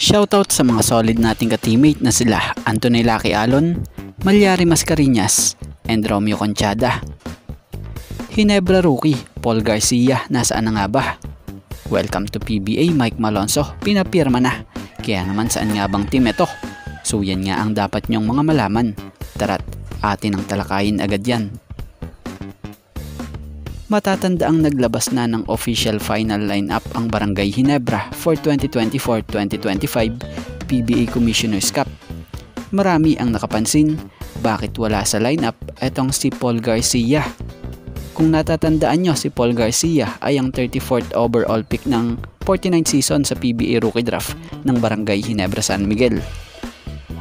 Shoutout sa mga solid nating ka-teammate na sila Anthony Lucky Alon, Malyari Mascareñas, and Romeo Conchada. Hinebra rookie Paul Garcia, nasaan na nga ba? Welcome to PBA Mike Malonzo, pinapirma na. Kaya naman saan nga bang team ito? So yan nga ang dapat nyong mga malaman. Tara't atin ang talakayin agad yan. Matatandaang naglabas na ng official final lineup ang Barangay Ginebra for 2024-2025 PBA Commissioner's Cup. Marami ang nakapansin, bakit wala sa lineup etong si Paul Garcia. Kung natatandaan nyo, si Paul Garcia ay ang 34th overall pick ng 49th season sa PBA Rookie Draft ng Barangay Ginebra San Miguel.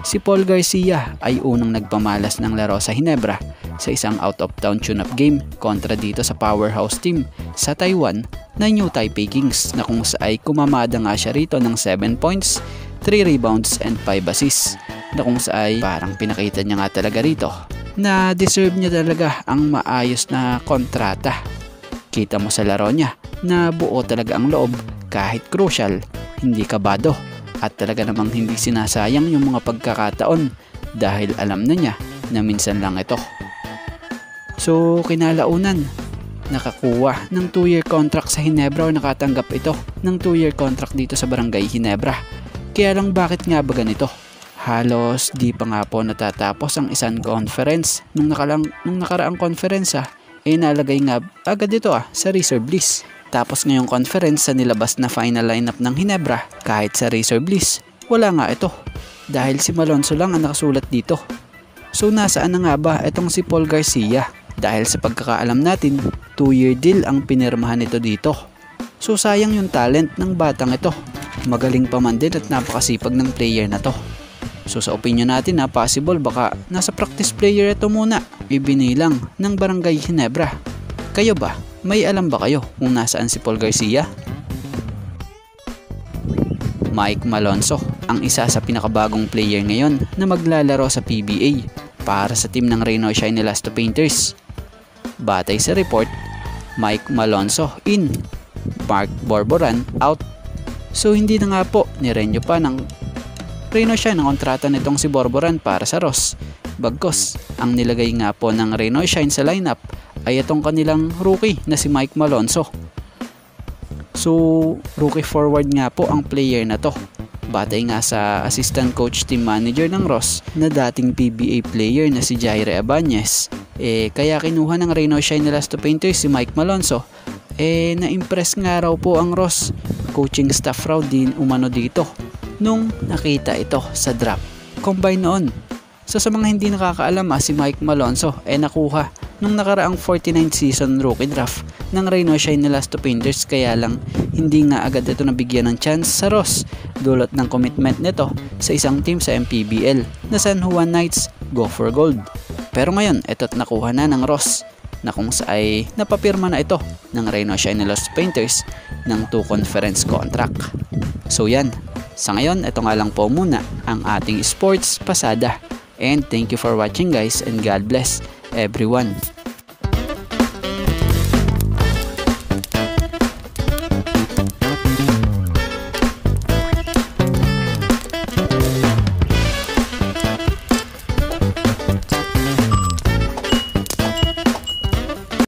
Si Paul Garcia ay unang nagpamalas ng laro sa Ginebra sa isang out-of-town tune-up game kontra dito sa powerhouse team sa Taiwan na New Taipei Kings, na kung saan ay kumamada nga siya rito ng 7 points, 3 rebounds and 5 assists, na kung saan ay parang pinakita niya nga talaga rito na deserve niya talaga ang maayos na kontrata. Kita mo sa laro niya na buo talaga ang loob kahit crucial, hindi kabado at talaga namang hindi sinasayang yung mga pagkakataon dahil alam na niya na minsan lang ito. So kinalaunan, nakakuha ng 2-year contract sa Ginebra o nakatanggap ito ng 2-year contract dito sa Barangay Ginebra. Kaya lang bakit nga ba ganito? Halos di pa nga po natatapos ang isang conference. Nung nakaraang conference nalagay nga agad ito sa reserve list. Tapos ngayong conference sa nilabas na final lineup ng Ginebra, kahit sa reserve list, wala nga ito. Dahil si Malonzo lang ang nakasulat dito. So nasaan na nga ba itong si Paul Garcia? Dahil sa pagkakaalam natin, 2-year deal ang pinirmahan nito dito. So sayang yung talent ng batang ito. Magaling pa man din at napakasipag ng player na to. So sa opinion natin possible baka nasa practice player ito muna, ibinilang ng Barangay Ginebra. Kayo ba? May alam ba kayo kung nasaan si Paul Garcia? Mike Malonzo, ang isa sa pinakabagong player ngayon na maglalaro sa PBA para sa team ng Reno Shine Elasto Painters. Batay sa report, Mike Malonzo in, Mark Borboran out. So hindi na nga po nirenyo pa ng Reno Shine ang kontrata nitong si Borboran para sa Ross. Bagkos, ang nilagay nga po ng Reno Shine sa lineup ay itong kanilang rookie na si Mike Malonzo. So rookie forward nga po ang player na to. Batay nga sa assistant coach team manager ng Ross na dating PBA player na si Jaire Abanez. Kaya kinuha ng Reno Shine Elasto Painters si Mike Malonzo. Na-impress nga raw po ang Ross coaching staff raw din umano dito nung nakita ito sa draft combine noon. So sa mga hindi nakakaalam si Mike Malonzo nakuha nung nakaraang 49th season rookie draft ng Reno Shine Elasto Painters, kaya lang hindi nga agad ito nabigyan ng chance sa Ross dulot ng commitment nito sa isang team sa MPBL na San Juan Knights Go for Gold. Pero ngayon ito't nakuha na ng Ross na kung saan napapirma na ito ng Reno Shine Elasto Painters ng 2 conference contract. So yan, sa ngayon ito nga lang po muna ang ating sports pasada. And thank you for watching guys, and God bless everyone.